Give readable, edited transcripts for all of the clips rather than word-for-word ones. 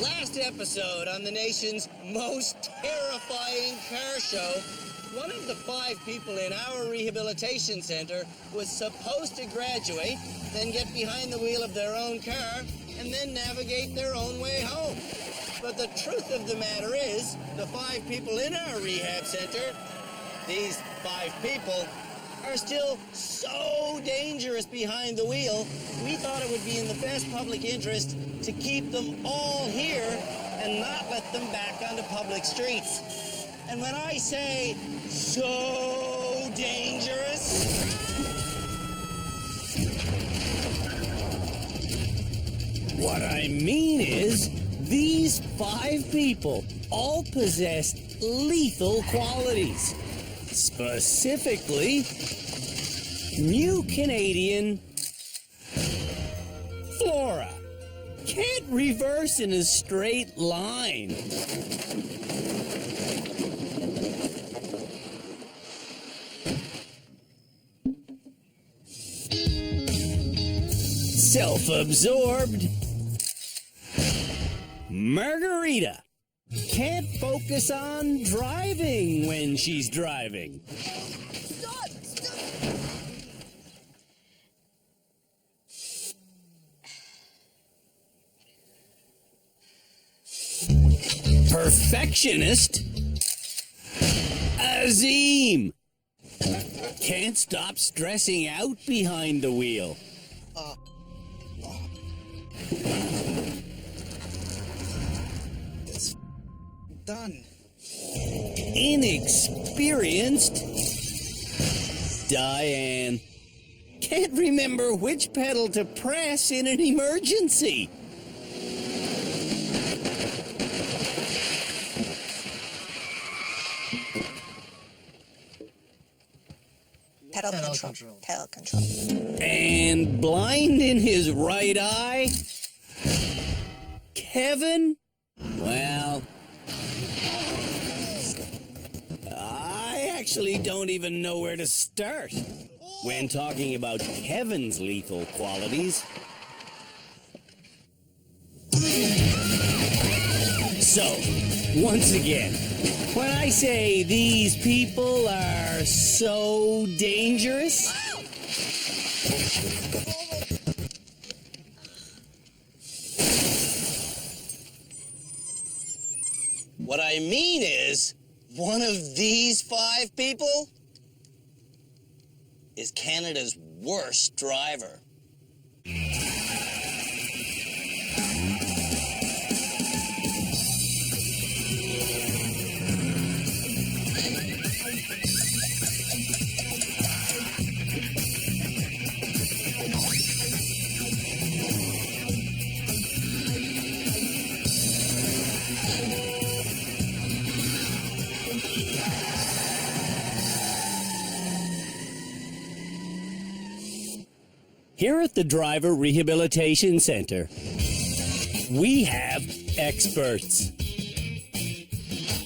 Last episode on the nation's most terrifying car show, one of the 5 people in our rehabilitation center was supposed to graduate, then get behind the wheel of their own car, and then navigate their own way home. But the truth of the matter is, the 5 people in our rehab center, these 5 people, are still so dangerous behind the wheel, we thought it would be in the best public interest to keep them all here and not let them back onto public streets. And when I say so dangerous, what I mean is these 5 people all possess lethal qualities. Specifically, New Canadian Flora can't reverse in a straight line. Self-absorbed Margarita can't focus on driving when she's driving. Stop! Stop! Perfectionist Azim can't stop stressing out behind the wheel. It's done. Inexperienced Diane can't remember which pedal to press in an emergency. Pedal control. Pedal control. And blind in his right eye? Kevin? Well, I actually don't even know where to start when talking about Kevin's lethal qualities. So, once again, when I say these people are so dangerous, what I mean is, one of these 5 people is Canada's worst driver. Here at the Driver Rehabilitation Center, we have experts.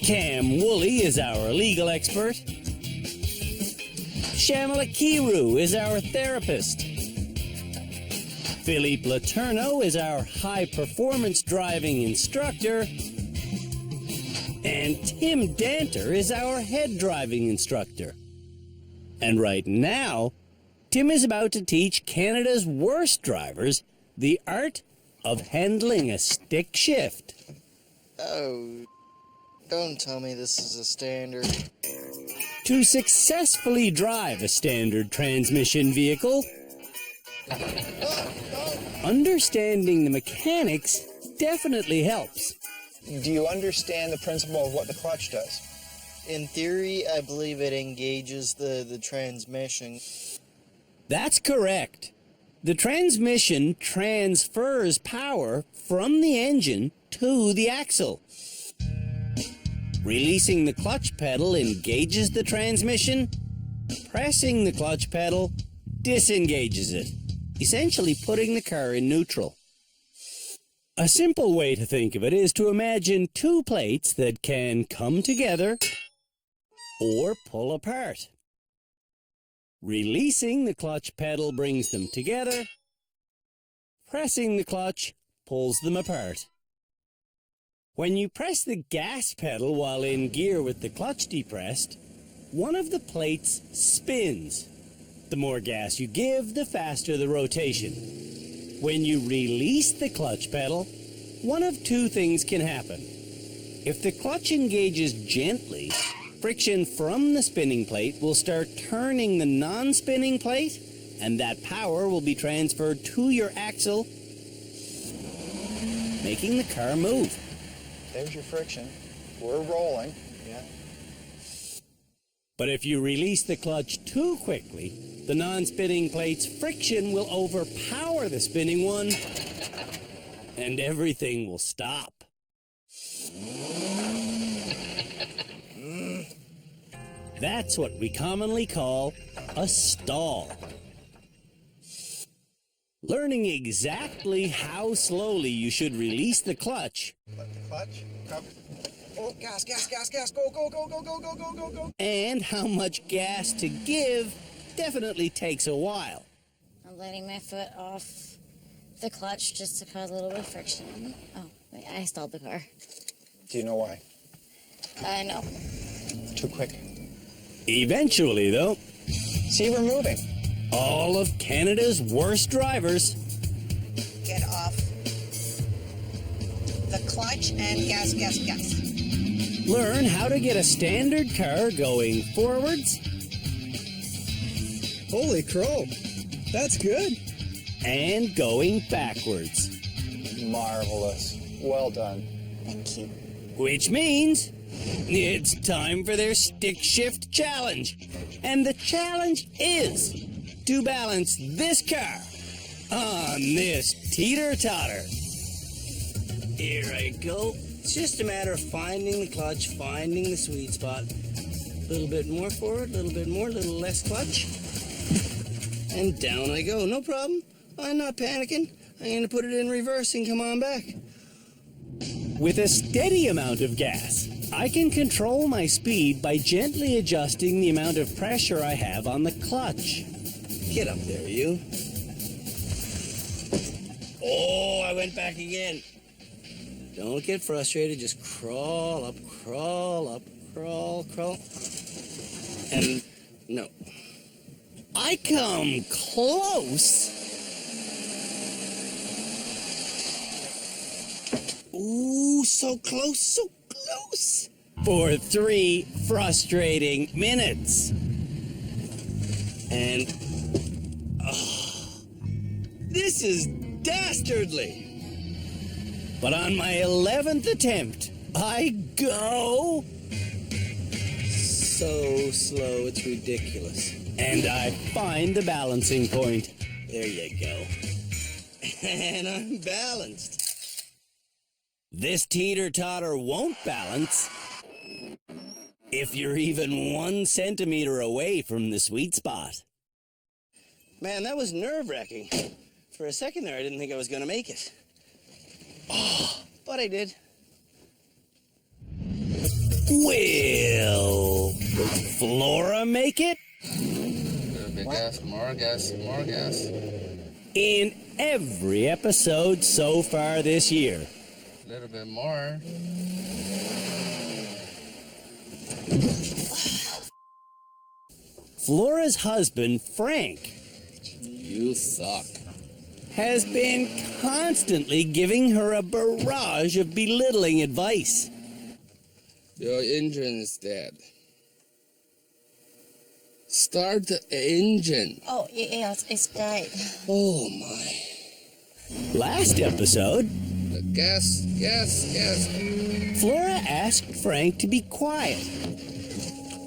Cam Woolley is our legal expert. Shamala Kiru is our therapist. Philippe Laterno is our high-performance driving instructor. And Tim Danter is our head driving instructor. And right now, Tim is about to teach Canada's worst drivers the art of handling a stick shift. Oh, don't tell me this is a standard. To successfully drive a standard transmission vehicle, understanding the mechanics definitely helps. Do you understand the principle of what the clutch does? In theory, I believe it engages the transmission. That's correct. The transmission transfers power from the engine to the axle. Releasing the clutch pedal engages the transmission. Pressing the clutch pedal disengages it, essentially putting the car in neutral. A simple way to think of it is to imagine 2 plates that can come together or pull apart. Releasing the clutch pedal brings them together. Pressing the clutch pulls them apart. When you press the gas pedal while in gear with the clutch depressed, one of the plates spins. The more gas you give, the faster the rotation. When you release the clutch pedal, one of two things can happen. If the clutch engages gently, friction from the spinning plate will start turning the non-spinning plate, and that power will be transferred to your axle, making the car move. There's your friction. We're rolling. Yeah. But if you release the clutch too quickly, the non-spinning plate's friction will overpower the spinning one, and everything will stop. That's what we commonly call a stall. Learning exactly how slowly you should release the clutch Let the clutch cover. Oh, gas, gas, gas, gas. Go, go, go, go, go, go, go, go, go. and how much gas to give definitely takes a while. I'm letting my foot off the clutch just to cause a little bit of friction. Oh, wait, I stalled the car. Do you know why? No. Too quick. Eventually, though, See, we're moving. all of Canada's worst drivers Get off the clutch and gas, gas, gas. learn how to get a standard car going forwards Holy crow. That's good. and going backwards, Marvelous. Well done. Thank you. which means it's time for their stick shift challenge. And the challenge is to balance this car on this teeter-totter. Here I go. It's just a matter of finding the clutch, finding the sweet spot. A little bit more forward, a little bit more, a little less clutch. And down I go. No problem. I'm not panicking. I'm going to put it in reverse and come on back. With a steady amount of gas, I can control my speed by gently adjusting the amount of pressure I have on the clutch. Get up there, you. Oh, I went back again. Don't get frustrated. Just crawl up, crawl, crawl. And no. I come close. Ooh, so close, so close. For 3 frustrating minutes. And, this is dastardly. But on my 11th attempt, I go so slow, it's ridiculous. And I find the balancing point. There you go. And I'm balanced. This teeter-totter won't balance if you're even 1 centimeter away from the sweet spot. Man, that was nerve-wracking. For a second there, I didn't think I was going to make it. Oh, but I did. Will Flora make it? Gas, more gas, more gas. In every episode so far this year. A little bit more. Flora's husband, Frank, You suck. has been constantly giving her a barrage of belittling advice. Your engine is dead. Start the engine. Oh, yeah, it's died. Oh my. Last episode, The gas, gas. Flora asked Frank to be quiet,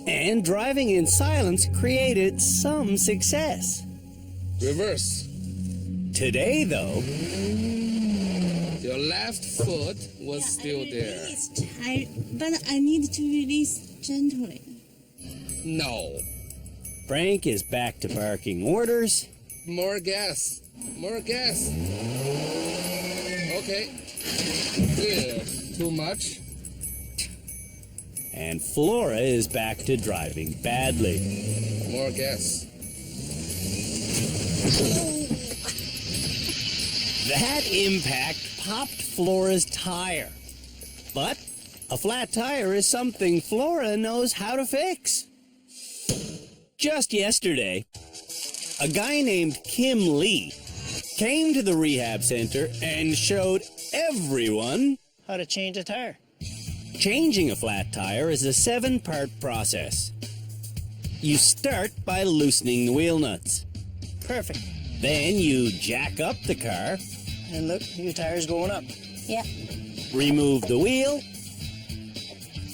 and driving in silence created some success. Reverse. Today, though, Your left foot was still there. But I need to release gently. No. Frank is back to barking orders, More gas. More gas. Okay. There. Too much. and Flora is back to driving badly. More gas. That impact popped Flora's tire, But a flat tire is something Flora knows how to fix. Just yesterday, a guy named Kim Lee came to the rehab center and showed everyone How to change a tire. changing a flat tire is a 7-part process. You start by loosening the wheel nuts. Perfect. Then you jack up the car, And look, your tire's going up. Yep. remove the wheel,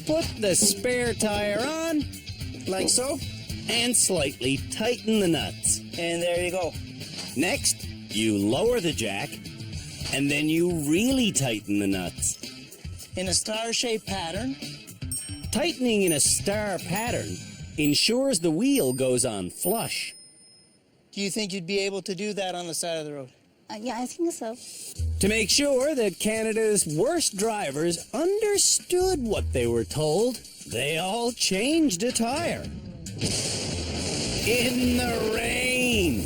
put the spare tire on, Like so. and slightly tighten the nuts. And there you go. Next, you lower the jack, and then you really tighten the nuts. In a star-shaped pattern. Tightening in a star pattern ensures the wheel goes on flush. Do you think you'd be able to do that on the side of the road? Yeah, I think so. To make sure that Canada's worst drivers understood what they were told, they all changed a tire. In the rain.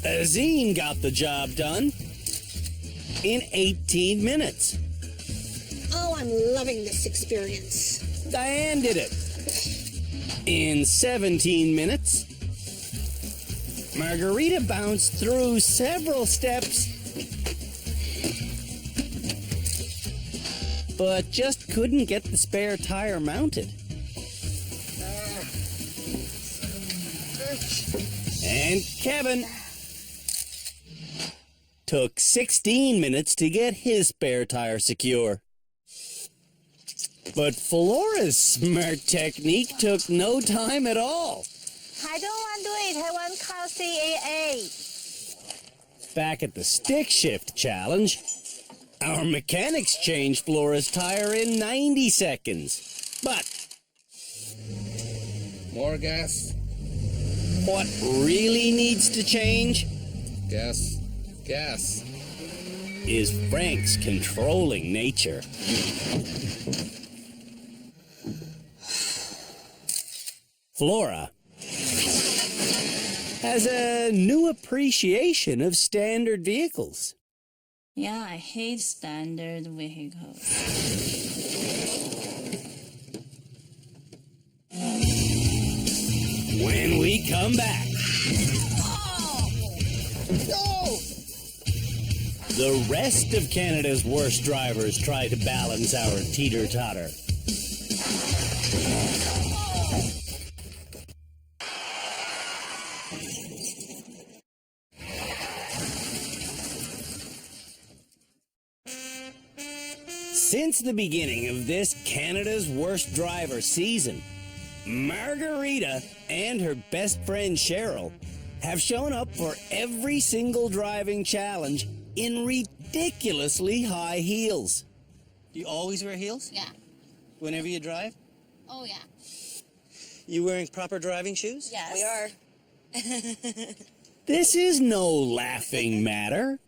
Azine got the job done in 18 minutes. Oh, I'm loving this experience. Diane did it in 17 minutes. Margarita bounced through several steps, but just couldn't get the spare tire mounted. And Kevin took 16 minutes to get his spare tire secure. But Flora's smart technique took no time at all. I don't want to do it. I want call CAA. Back at the stick shift challenge, our mechanics changed Flora's tire in 90 seconds. But More gas. what really needs to change Gas. Gas. is Frank's controlling nature. Flora has a new appreciation of standard vehicles. Yeah, I hate standard vehicles. When we come back, the rest of Canada's worst drivers try to balance our teeter-totter. Since the beginning of this Canada's Worst Driver season, Margarita and her best friend Cheryl have shown up for every single driving challenge in ridiculously high heels. Do you always wear heels? Yeah. Whenever you drive? Oh, yeah. You wearing proper driving shoes? Yes. We are. This is no laughing matter.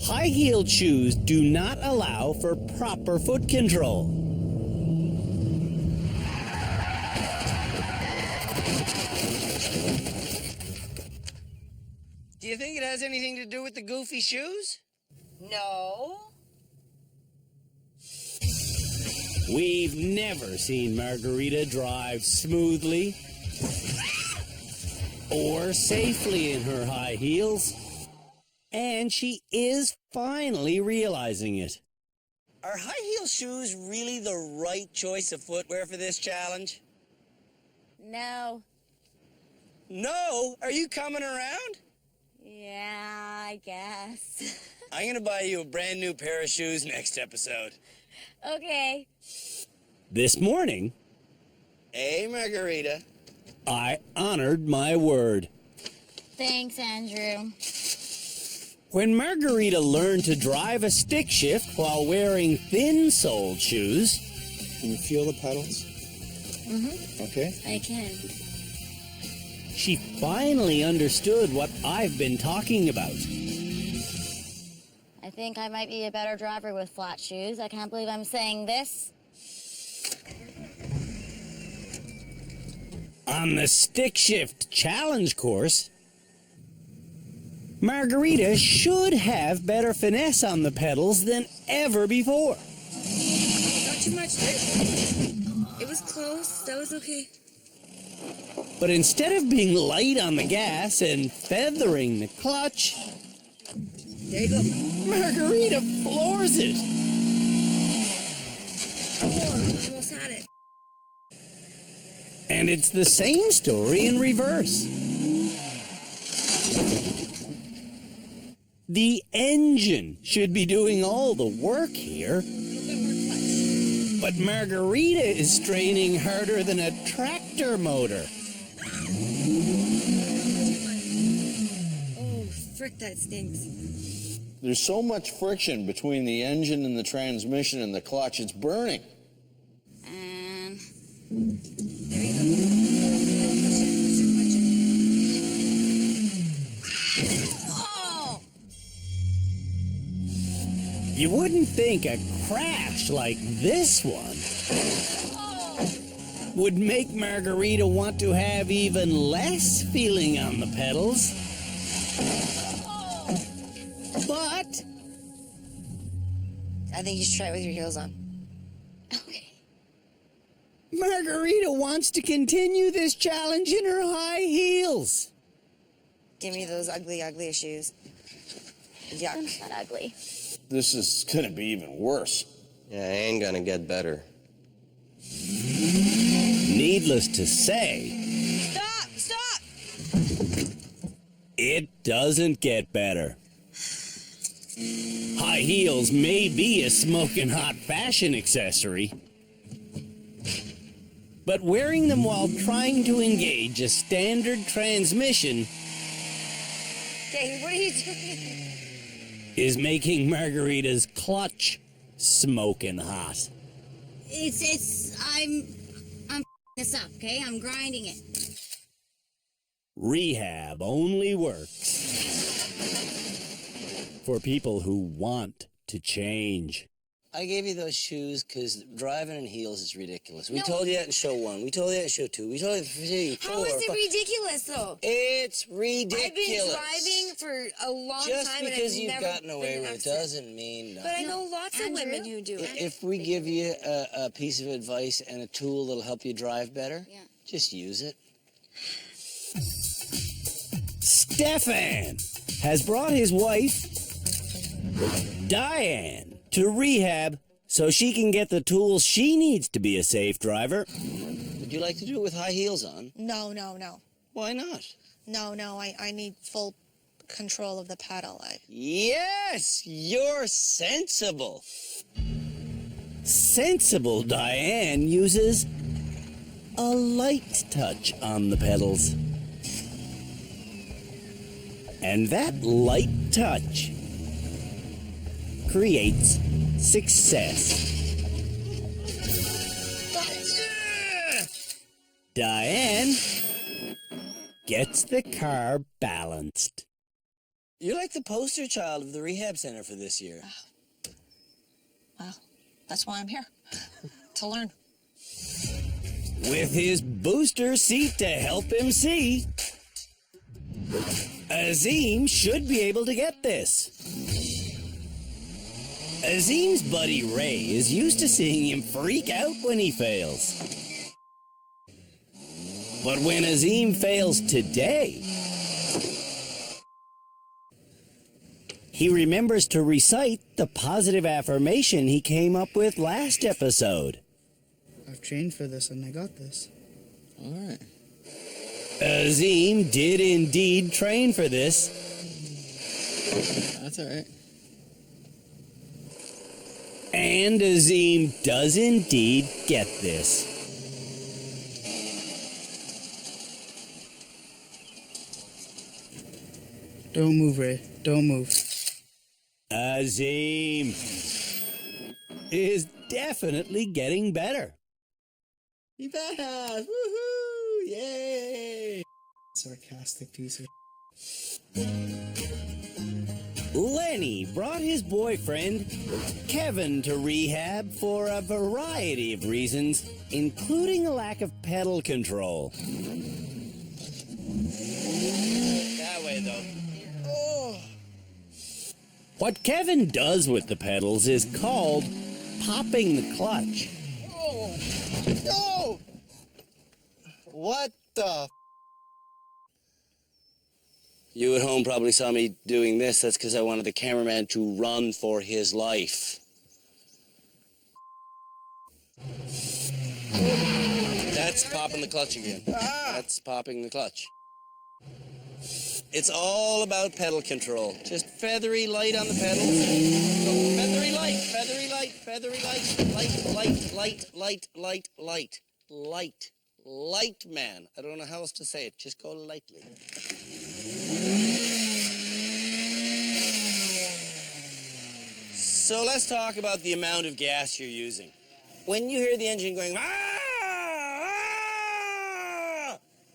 High-heeled shoes do not allow for proper foot control. Do you think it has anything to do with the goofy shoes? No. We've never seen Margarita drive smoothly or safely in her high heels, and she is finally realizing it. Are high heel shoes really the right choice of footwear for this challenge? No. No? Are you coming around? Yeah, I guess. I'm gonna buy you a brand new pair of shoes next episode. Okay. This morning, Hey, Margarita. I honored my word. Thanks, Andrew. When Margarita learned to drive a stick shift while wearing thin-soled shoes, Can you feel the pedals? Mm-hmm. Okay. I can. she finally understood what I've been talking about. I think I might be a better driver with flat shoes. I can't believe I'm saying this. On the stick shift challenge course, Margarita should have better finesse on the pedals than ever before. Not too much. It was close. That was okay. But instead of being light on the gas and feathering the clutch, There you go. Margarita floors it. Almost had it. And it's the same story in reverse. The engine should be doing all the work here. But Margarita is straining harder than a tractor motor. Oh, frick, that stinks. There's so much friction between the engine and the transmission and the clutch, it's burning. And There you go. Oh! You wouldn't think a crash like this one would make Margarita want to have even less feeling on the pedals. But I think you should try it with your heels on. okay. Margarita wants to continue this challenge in her high heels. Give me those ugly, ugly shoes. Yuck. Not ugly. This is gonna be even worse. Yeah, it ain't gonna get better. Needless to say, Stop! Stop! it doesn't get better. High heels may be a smoking hot fashion accessory, but wearing them while trying to engage a standard transmission Okay, what are you doing? is making Margarita's clutch smoking hot. I'm this up, okay? I'm grinding it. Rehab only works for people who want to change. I gave you those shoes because driving in heels is ridiculous. We No. told you that in show 1. We told you that in show 2. We told you that in 3, 4, How is it 5. ridiculous, though? It's ridiculous. I've been driving for a long Just time, because and you've I've never gotten away been in with an it accident. doesn't mean But nothing. I know lots of women Andrew? who do it. If we give you a piece of advice and a tool that'll help you drive better, Yeah. just use it. Stefan has brought his wife, Diane, to rehab so she can get the tools she needs to be a safe driver. Would you like to do it with high heels on? No. Why not? No, I need full control of the pedal. Yes, you're sensible. Sensible Diane uses a light touch on the pedals. And that light touch creates success. Diane gets the car balanced. You're like the poster child of the rehab center for this year. Well, that's why I'm here. To learn. With his booster seat to help him see, Azim should be able to get this. Azim's buddy Ray is used to seeing him freak out when he fails. But when Azim fails today, he remembers to recite the positive affirmation he came up with last episode. I've trained for this and I got this. All right. Azim did indeed train for this. That's all right. And Azim does indeed get this. Don't move, Ray. Don't move. Azim is definitely getting better. He passed! Woohoo! Yay! Sarcastic piece of Lenny brought his boyfriend, Kevin, to rehab for a variety of reasons, including a lack of pedal control. That way, though. Oh, What Kevin does with the pedals is called popping the clutch. Oh, no! What the? You at home probably saw me doing this. That's because I wanted the cameraman to run for his life. That's popping the clutch again. That's popping the clutch. It's all about pedal control. Just feathery light on the pedals. Go feathery light, feathery light, feathery light. Light, man. I don't know how else to say it. Just go lightly. So let's talk about the amount of gas you're using. When you hear the engine going,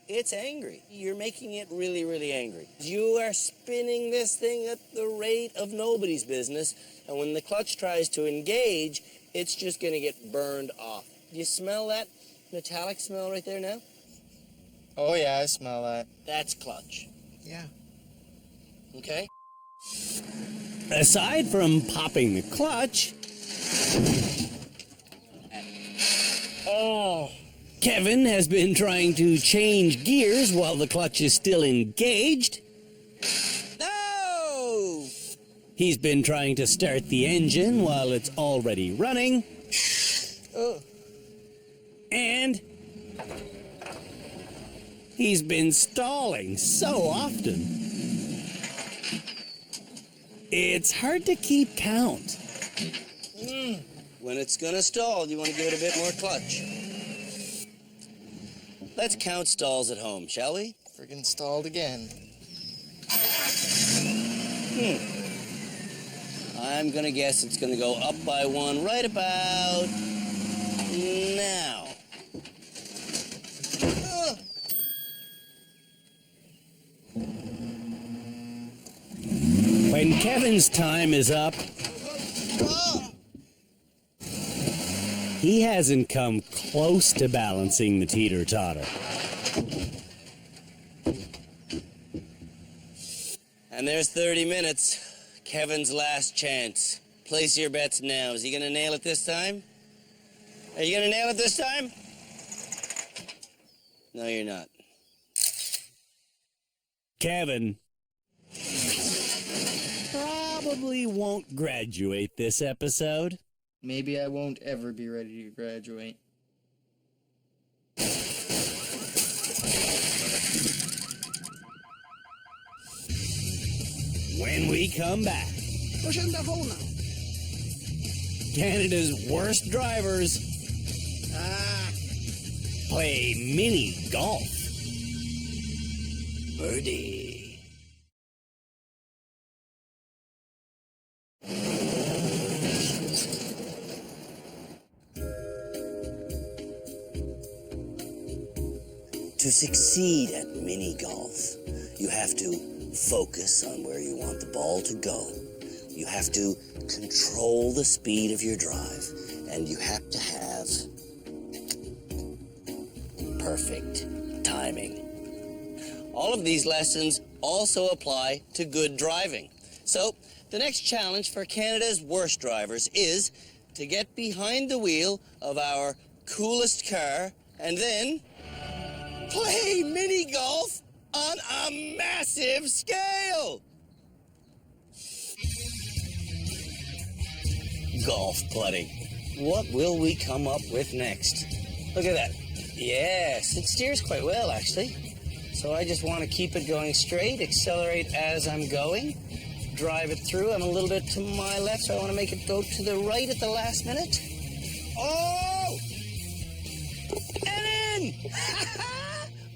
it's angry. You're making it really, really angry. You are spinning this thing at the rate of nobody's business, and when the clutch tries to engage, it's just going to get burned off. Do you smell that metallic smell right there now? Oh, yeah, I smell that. That's clutch. Yeah. Okay? Aside from popping the clutch, Kevin has been trying to change gears while the clutch is still engaged. No! He's been trying to start the engine while it's already running. And he's been stalling so often. It's hard to keep count. When it's gonna stall, you want to give it a bit more clutch. Let's count stalls at home, shall we? Friggin' stalled again. I'm gonna guess it's gonna go up by one right about now. When Kevin's time is up, he hasn't come close to balancing the teeter-totter. And there's 30 minutes. Kevin's last chance. Place your bets now. Is he gonna nail it this time? Are you gonna nail it this time? No, you're not. Kevin probably won't graduate this episode. Maybe I won't ever be ready to graduate. When we come back, Pushing the hole now. Canada's worst drivers play mini golf. Birdie. To succeed at mini golf, you have to focus on where you want the ball to go. You have to control the speed of your drive, and you have to have perfect timing. All of these lessons also apply to good driving. So, the next challenge for Canada's worst drivers is to get behind the wheel of our coolest car and then play mini golf on a massive scale. Golf putting. What will we come up with next? Look at that. Yes, it steers quite well, actually. So I just want to keep it going straight, accelerate as I'm going, drive it through. I'm a little bit to my left, so I want to make it go to the right at the last minute. Oh! And in!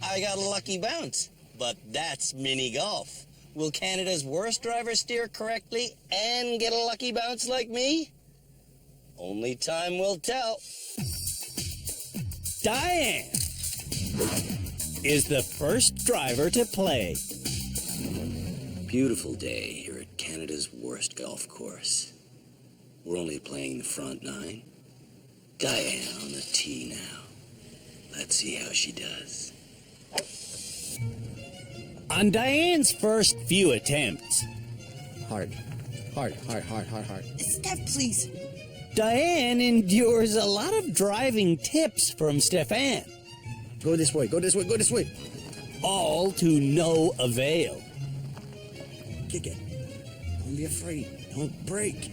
I got a lucky bounce, but that's mini golf. Will Canada's worst driver steer correctly and get a lucky bounce like me? Only time will tell. Diane is the first driver to play. Beautiful day here at Canada's worst golf course. We're only playing the front nine. Diane on the tee now. Let's see how she does. On Diane's first few attempts, Hard. Hard. Steph, please. Diane endures a lot of driving tips from Stefan, Go this way. all to no avail. Kick it. Don't be afraid. Don't break.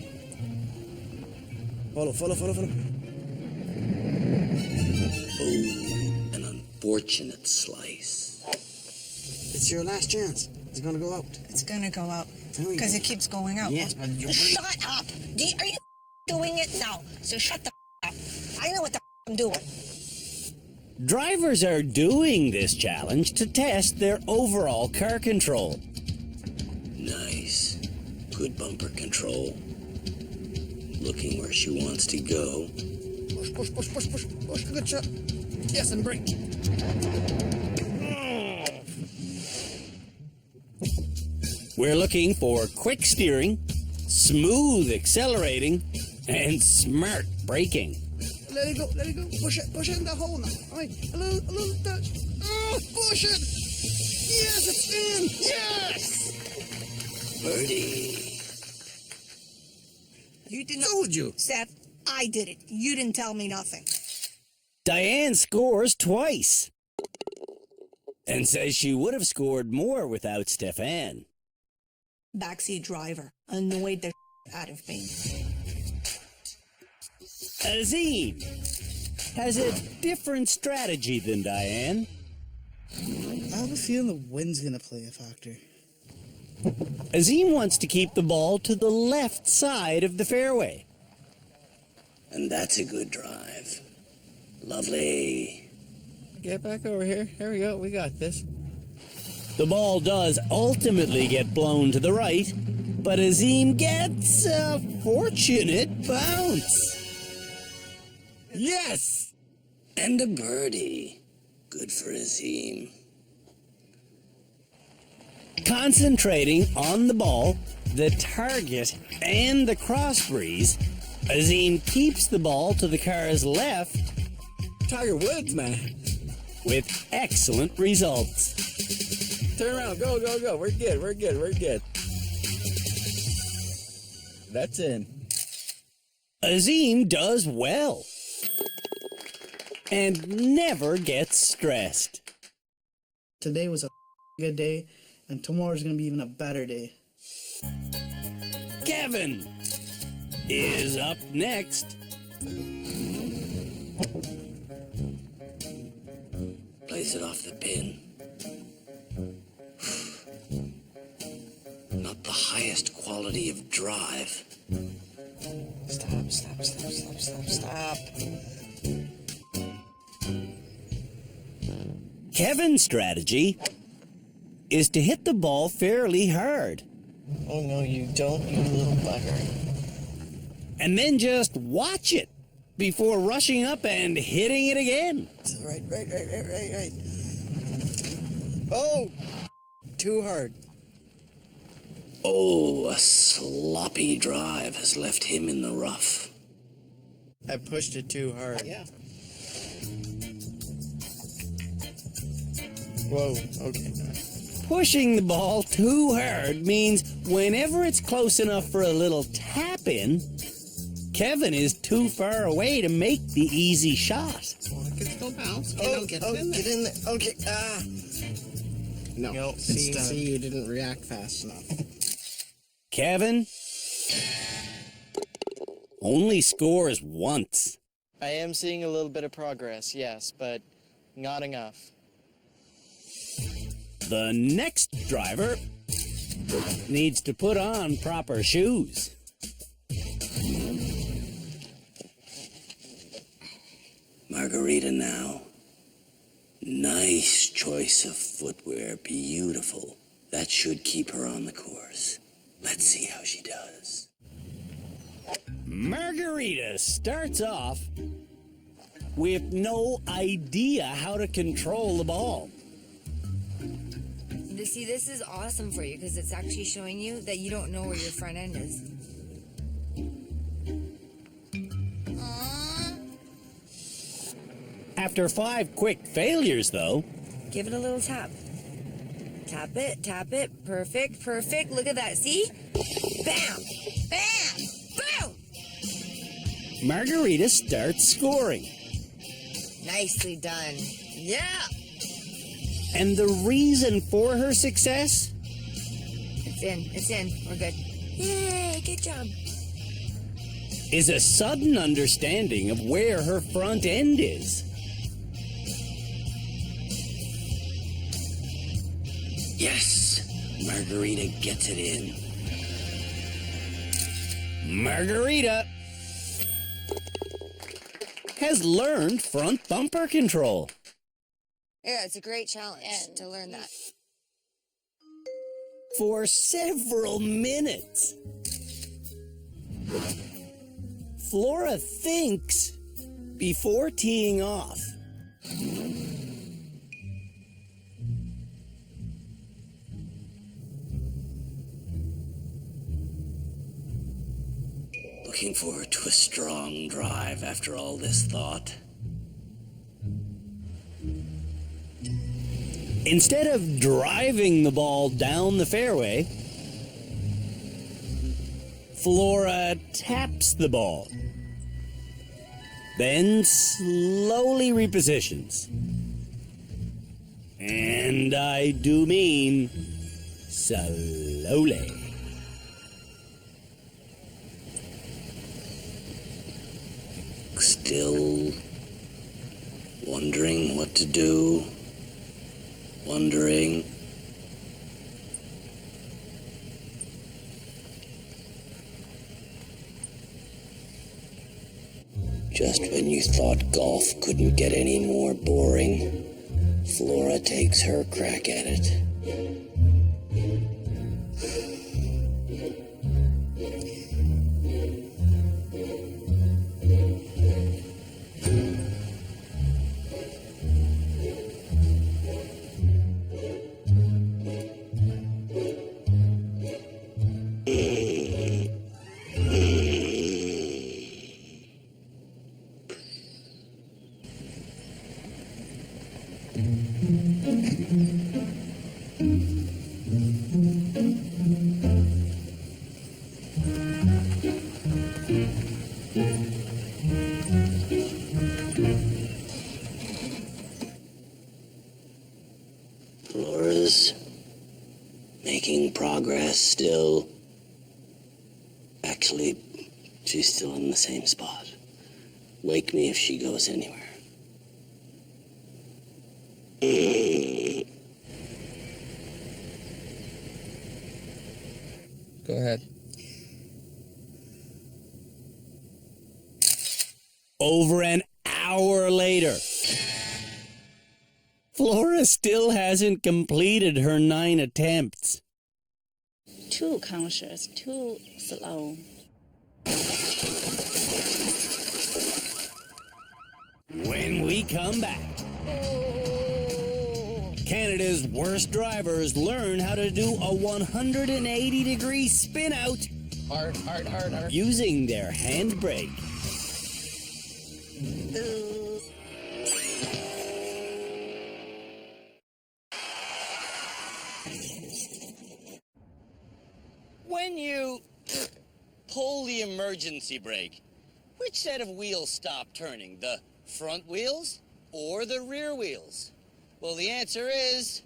Follow. An unfortunate slice. It's your last chance. It's gonna go out. It's gonna go out. There we Because go. it keeps going out. Yes, but you're Shut up! Are you doing it now? So shut the up. I know what the I'm doing. Drivers are doing this challenge to test their overall car control. Nice. Good bumper control. Looking where she wants to go. Push. Good shot. Yes, and brake. We're looking for quick steering, smooth accelerating, and smart braking. Let it go. Push it in the hole now. All right, a little touch. Oh, push it. Yes, it's in. Yes. Birdie. You didn't. Told you. Steph, I did it. You didn't tell me nothing. Diane scores twice and says she would have scored more without Stefan. Backseat driver annoyed the out of me. Azim has a different strategy than Diane. I have a feeling the wind's gonna play a factor. Azim wants to keep the ball to the left side of the fairway. And that's a good drive. Lovely. Get back over here. Here we go. We got this. The ball does ultimately get blown to the right, but Azim gets a fortunate bounce. Yes! And a birdie. Good for Azim. Concentrating on the ball, the target, and the cross breeze, Azim keeps the ball to the car's left Tiger Woods, man. with excellent results. Turn around. Go. We're good. That's in. Azim does well and never gets stressed. Today was a good day, and tomorrow's gonna be even a better day. Kevin is up next. Place it off the pin. Not the highest quality of drive. Stop. Kevin's strategy is to hit the ball fairly hard Oh, no, you don't, you little bugger. and then just watch it before rushing up and hitting it again. Right. Oh, too hard. Oh, a sloppy drive has left him in the rough. I pushed it too hard. Yeah. Whoa, okay. Pushing the ball too hard means whenever it's close enough for a little tap in, Kevin is too far away to make the easy shot. Get still bounce. Get in there. Okay. No, see, you didn't react fast enough. Kevin only scores once. I am seeing a little bit of progress, yes, but not enough. The next driver needs to put on proper shoes. Margarita now. Nice choice of footwear. Beautiful. That should keep her on the course. Let's see how she does. Margarita starts off with no idea how to control the ball. See, this is awesome for you because it's actually showing you that you don't know where your front end is. After 5 quick failures, though, Give it a little tap. Tap it. Perfect. Look at that. See? Bam! Bam! Boom! Margarita starts scoring. Nicely done. Yeah! And the reason for her success? It's in. It's in. We're good. Yay! Good job. Is a sudden understanding of where her front end is. Yes, Margarita gets it in. Margarita has learned front bumper control. Yeah, it's a great challenge to learn that. For several minutes. Flora thinks before teeing off. Looking forward to a strong drive after all this thought. Instead of driving the ball down the fairway, Flora taps the ball, then slowly repositions. And I do mean slowly. Still wondering what to do. Wondering. Just when you thought golf couldn't get any more boring, Flora takes her crack at it. Flora's making progress still. Actually, she's still in the same spot. Wake me if she goes anywhere. Go ahead. Over an hour later, Flora still hasn't completed her 9 attempts. Too conscious, too slow. When we come back, Canada's worst drivers learn how to do a 180-degree spin out Hard. using their handbrake. When you pull the emergency brake, which set of wheels stop turning? The front wheels or the rear wheels? Well, the answer is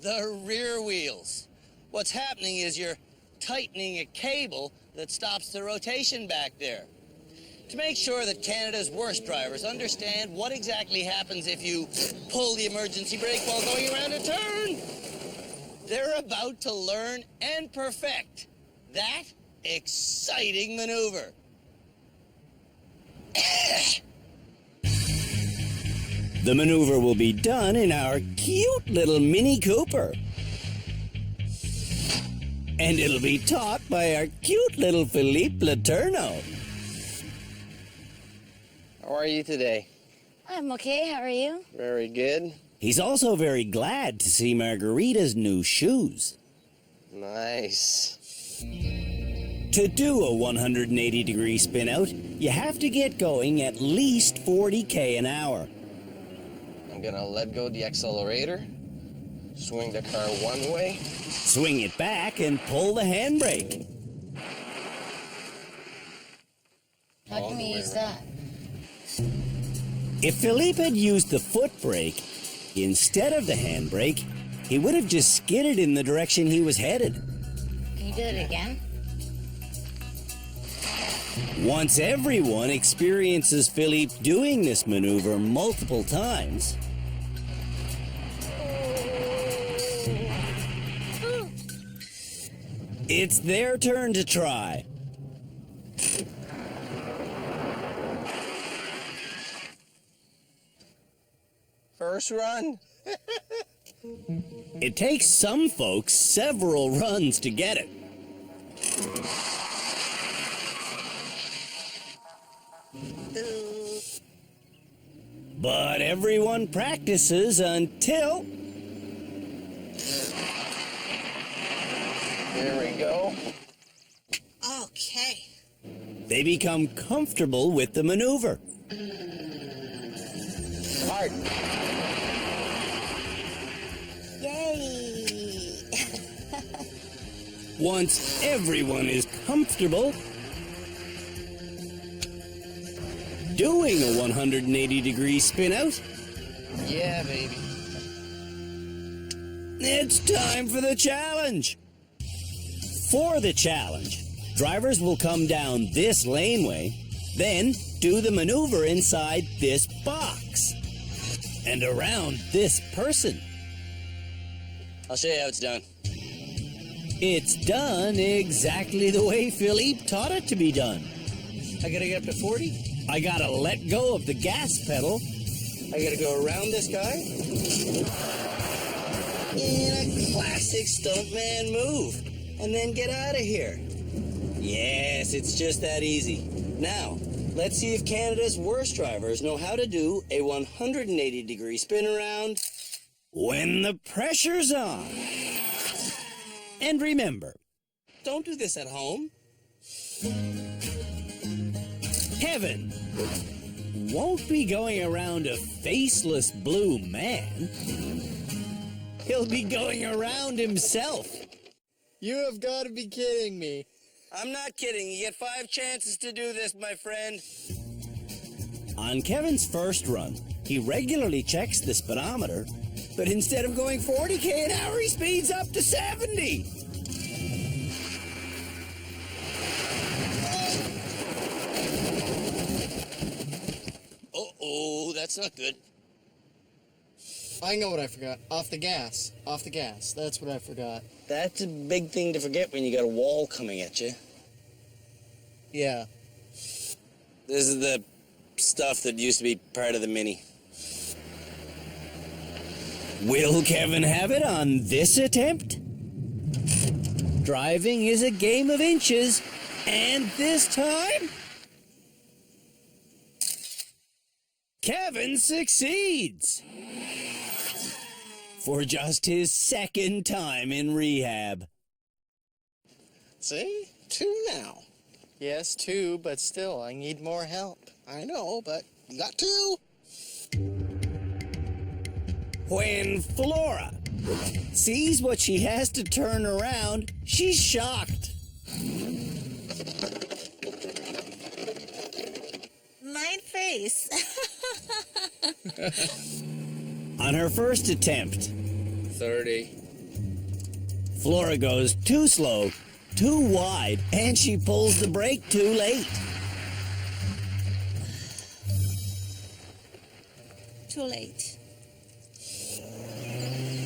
the rear wheels. What's happening is you're tightening a cable that stops the rotation back there. To make sure that Canada's worst drivers understand what exactly happens if you pull the emergency brake while going around a turn, they're about to learn and perfect that exciting maneuver. The maneuver will be done in our cute little Mini Cooper. And it'll be taught by our cute little Philippe Letourneau. How are you today? I'm okay. How are you? Very good. He's also very glad to see Margarita's new shoes. Nice. To do a 180-degree spin out, you have to get going at least 40 an hour. I'm gonna let go the accelerator, swing the car one way, Swing it back and pull the handbrake. we use that? If Philippe had used the foot brake instead of the handbrake, he would have just skidded in the direction he was headed. Can you do it again? Once everyone experiences Philippe doing this maneuver multiple times, it's their turn to try. First run. It takes some folks several runs to get it. But everyone practices until... There we go. Okay. they become comfortable with the maneuver. Hard. Yay! Once everyone is comfortable doing a 180-degree spin out, Yeah, baby. it's time for the challenge. For the challenge, drivers will come down this laneway, then do the maneuver inside this box and around this person. I'll show you how it's done. It's done exactly the way Philippe taught it to be done. I gotta get up to 40. I gotta let go of the gas pedal. I gotta go around this guy. In a classic stuntman move. And then get out of here. Yes, it's just that easy. Now, let's see if Canada's worst drivers know how to do a 180-degree spin around When the pressure's on. And remember, Don't do this at home. Kevin won't be going around a faceless blue man. He'll be going around himself. You have got to be kidding me. I'm not kidding. You get 5 chances to do this, my friend. On Kevin's first run, he regularly checks the speedometer, but instead of going 40k an hour, he speeds up to 70. Uh-oh, that's not good. I know what I forgot. Off the gas. Off the gas. That's what I forgot. That's a big thing to forget when you got a wall coming at you. Yeah. This is the stuff that used to be part of the Mini. Will Kevin have it on this attempt? Driving is a game of inches, and this time, Kevin succeeds. For just his second time in rehab. See? 2 now. Yes, 2, but still, I need more help. I know, but you got 2. When Flora sees what she has to turn around, she's shocked. My face. On her first attempt, 30. Flora goes too slow, too wide, and she pulls the brake too late. Too late.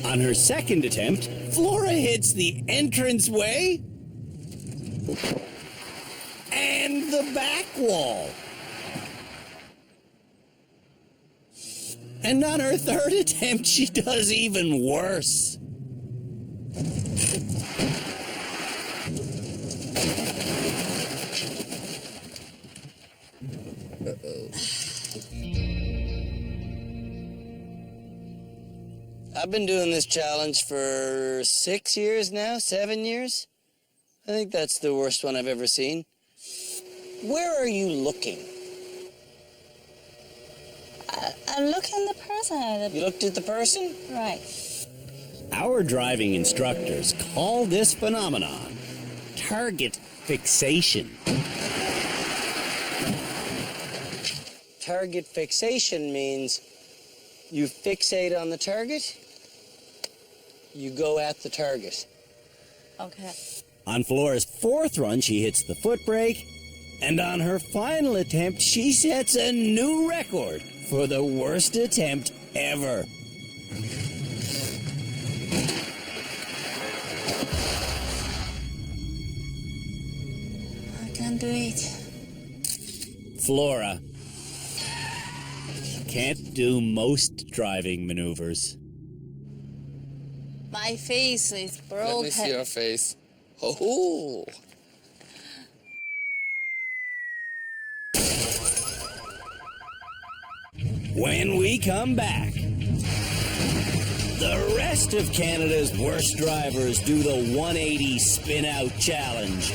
On her second attempt, Flora hits the entranceway and the back wall. And on her third attempt, she does even worse. I've been doing this challenge for 6 years now, 7 years. I think that's the worst one I've ever seen. Where are you looking? I'm looking at the person. You looked at the person? Right. Our driving instructors call this phenomenon target fixation. target fixation means you fixate on the target, you go at the target. Okay. On Flora's fourth run, she hits the foot brake, and on her final attempt, she sets a new record for the worst attempt ever. I can't do it. Flora can't do most driving maneuvers. My face is broken. Let me see your face. Oh. When we come back, the rest of Canada's worst drivers do the 180 spin-out challenge.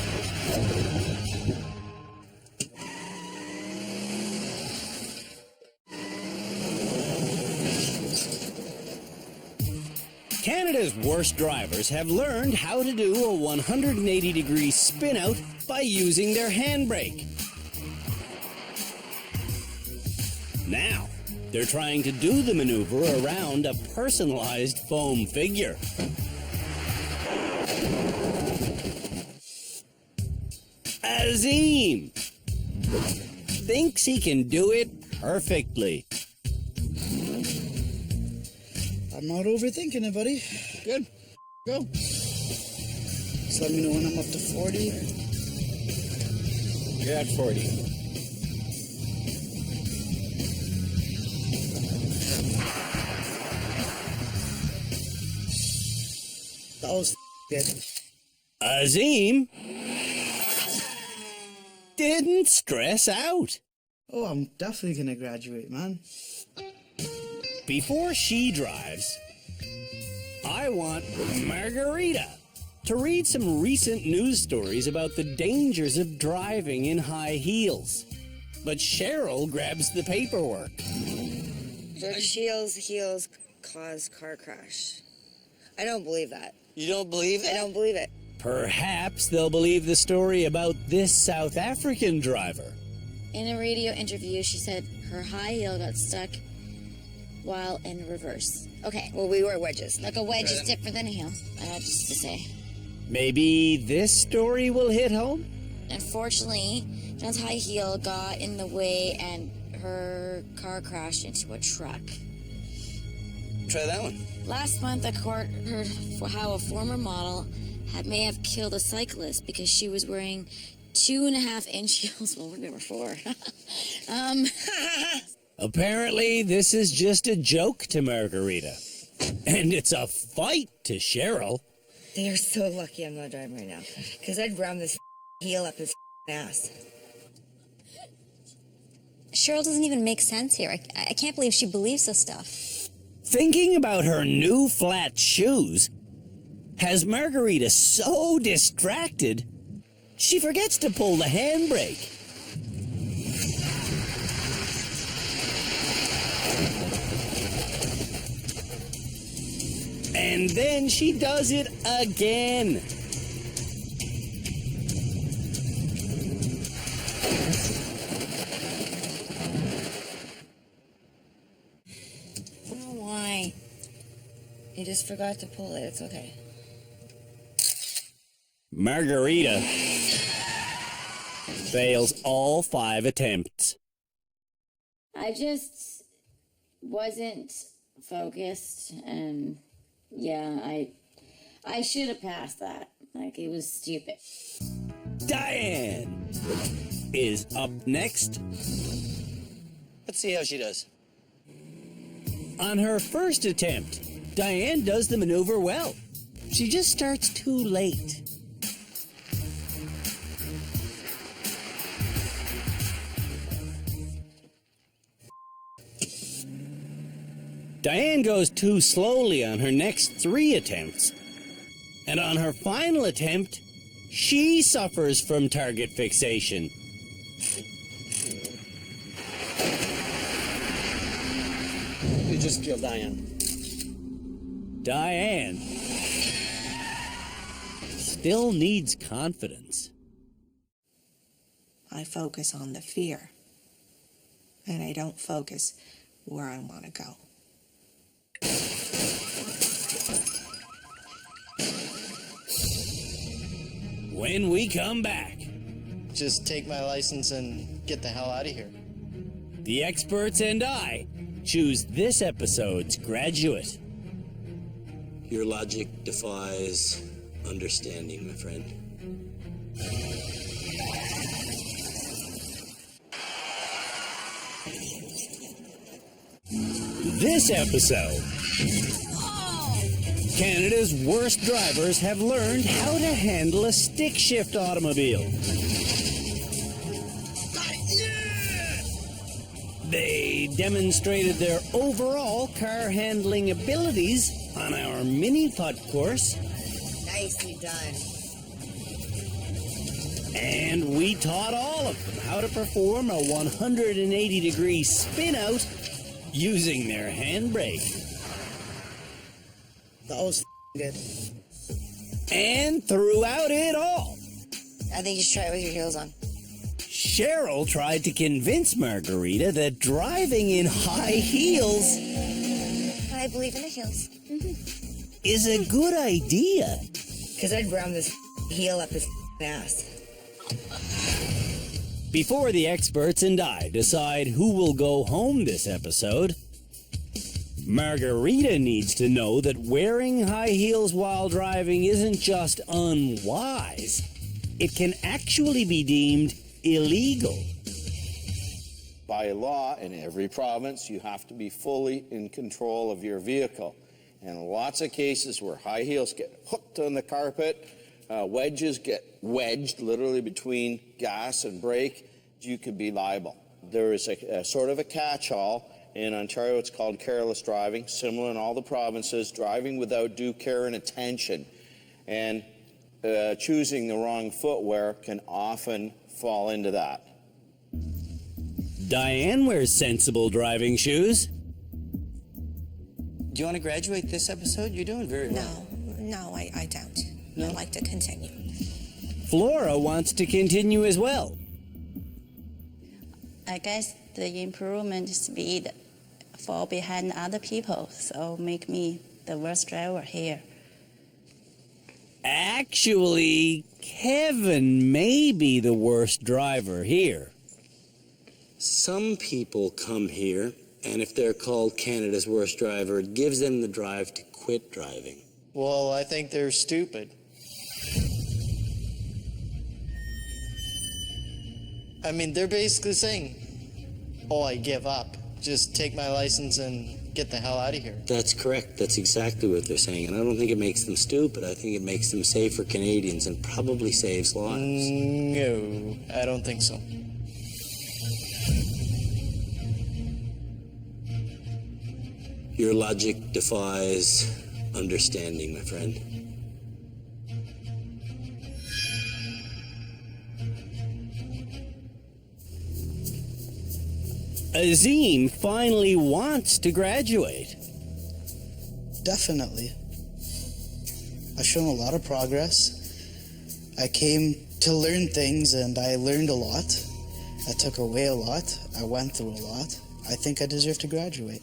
Canada's worst drivers have learned how to do a 180-degree spin-out by using their handbrake. Now, they're trying to do the maneuver around a personalized foam figure. Azim thinks he can do it perfectly. I'm not overthinking it, buddy. Good. Go. Just let me know when I'm up to 40. You're at 40. That was good. Azim didn't stress out. Oh, I'm definitely gonna graduate, man. Before she drives, I want Margarita to read some recent news stories about the dangers of driving in high heels. But Cheryl grabs the paperwork. Virgil's heels cause car crash. I don't believe that. You don't believe I that? don't believe it. Perhaps they'll believe the story about this South African driver. In a radio interview, she said her high heel got stuck while in reverse. Okay. Well, we wear wedges. Like a wedge is different than a heel, just to say. Maybe this story will hit home? Unfortunately, John's high heel got in the way and her car crashed into a truck. Try that one. Last month, a court heard how a former model may have killed a cyclist because she was wearing 2.5-inch heels. Well, we were 4. Apparently, this is just a joke to Margarita. And it's a fight to Cheryl. They are so lucky I'm not driving right now. Because I'd ram this heel up his ass. Cheryl doesn't even make sense here. I can't believe she believes this stuff. Thinking about her new flat shoes has Margarita so distracted, she forgets to pull the handbrake. And then she does it again. I don't know why. You just forgot to pull it. It's okay. Margarita fails all 5 attempts. I just wasn't focused, and yeah, I should have passed that. Like, it was stupid. Diane is up next. Let's see how she does. On her first attempt, Diane does the maneuver well. She just starts too late. Diane goes too slowly on her next 3 attempts. And on her final attempt, she suffers from target fixation. You just killed Diane. Diane still needs confidence. I focus on the fear. and I don't focus where I want to go. When we come back, Just take my license and get the hell out of here. the experts and I choose this episode's graduate. Your logic defies understanding, my friend. This episode, Canada's worst drivers have learned how to handle a stick shift automobile. They demonstrated their overall car handling abilities on our mini putt course, Nicely done. and we taught all of them how to perform a 180-degree spin out using their handbrake. That was good. And throughout it all, I think you should try it with your heels on. Cheryl tried to convince Margarita that driving in high heels I believe in the heels. is a good idea. Because I'd ram this heel up his ass. Before the experts and I decide who will go home this episode, Margarita needs to know that wearing high heels while driving isn't just unwise, it can actually be deemed illegal. By law, in every province, you have to be fully in control of your vehicle. And lots of cases where high heels get hooked on the carpet, wedges get wedged literally between gas and brake, you could be liable. There is a sort of a catch-all. In Ontario, it's called careless driving, similar in all the provinces, driving without due care and attention. And choosing the wrong footwear can often fall into that. Diane wears sensible driving shoes. Do you want to graduate this episode? You're doing very well. No, I don't. I'd like to continue. Flora wants to continue as well. I guess the improvement speed fall behind other people, so make me the worst driver here. Actually, Kevin may be the worst driver here. Some people come here, and if they're called Canada's worst driver, it gives them the drive to quit driving. Well, I think they're stupid. I mean, they're basically saying, oh, I give up. Just take my license and get the hell out of here. That's correct. That's exactly what they're saying. And I don't think it makes them stupid. I think it makes them safer Canadians and probably saves lives. No, I don't think so. Your logic defies understanding, my friend. Azim finally wants to graduate. Definitely. I've shown a lot of progress. I came to learn things and I learned a lot. I took away a lot. I went through a lot. I think I deserve to graduate.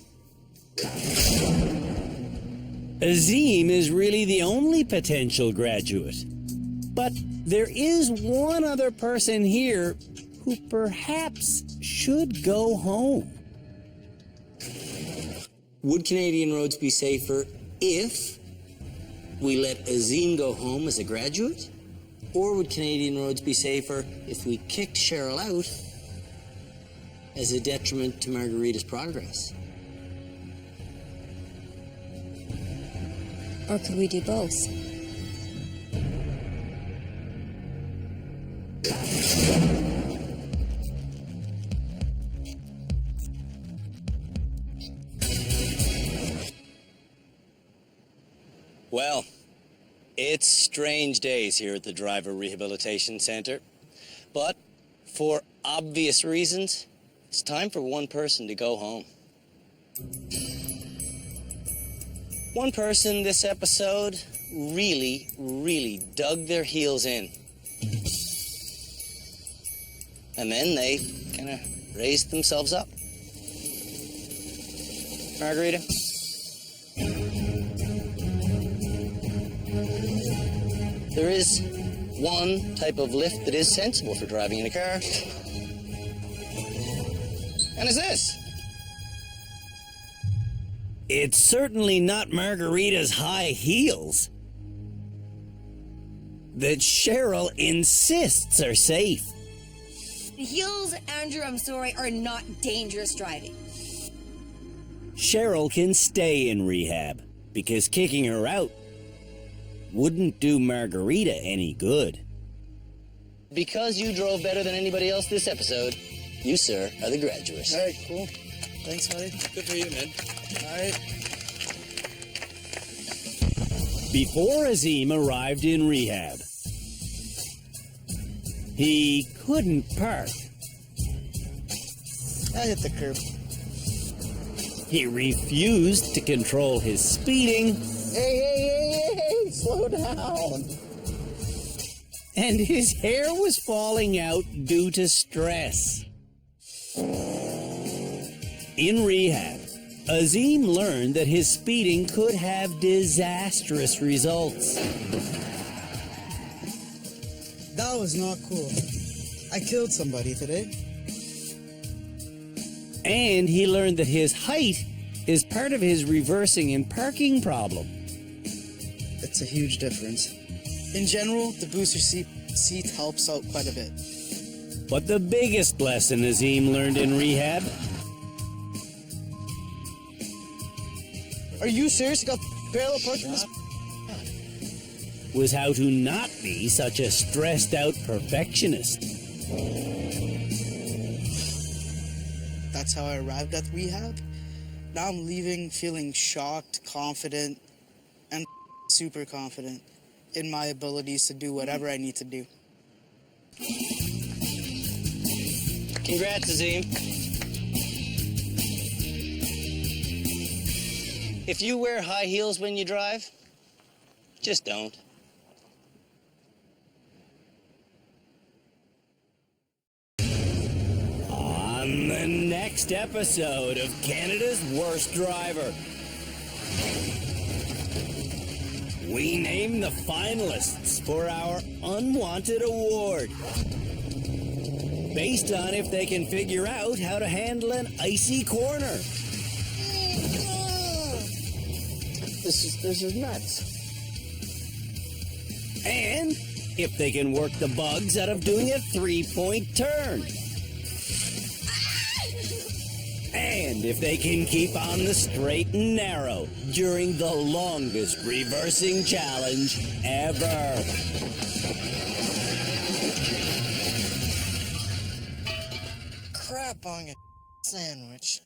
Azim is really the only potential graduate. But there is one other person here who perhaps should go home. Would Canadian roads be safer if we let Azim go home as a graduate? Or would Canadian roads be safer if we kicked Cheryl out as a detriment to Margarita's progress? Or could we do both? Well, it's strange days here at the Driver Rehabilitation Center. But for obvious reasons, it's time for one person to go home. One person this episode really dug their heels in. And then they kind of raised themselves up. Margarita? There is one type of lift that is sensible for driving in a car. And it's this. It's certainly not Margarita's high heels that Cheryl insists are safe. The heels, Andrew, I'm sorry, are not dangerous driving. Cheryl can stay in rehab because kicking her out wouldn't do Margarita any good. Because you drove better than anybody else this episode, you, sir, are the graduate. All right, cool. Thanks, buddy. Good for you, man. All right. Before Azim arrived in rehab, he couldn't park. I hit the curb. He refused to control his speeding. Hey, slow down. And his hair was falling out due to stress. In rehab, Azim learned that his speeding could have disastrous results. That was not cool. I killed somebody today. And he learned that his height is part of his reversing and parking problem. It's a huge difference. In general, the booster seat helps out quite a bit. But the biggest lesson Azim learned in rehab Are you serious? You got parallel parking this? was how to not be such a stressed out perfectionist. That's how I arrived at rehab. Now I'm leaving feeling shocked, confident, and super confident in my abilities to do whatever I need to do. Congrats, Azim. If you wear high heels when you drive, just don't. On the next episode of Canada's Worst Driver, we name the finalists for our Unwanted Award, based on if they can figure out how to handle an icy corner. This is nuts. And if they can work the bugs out of doing a 3-point turn. And if they can keep on the straight and narrow during the longest reversing challenge ever. Crap on a sandwich.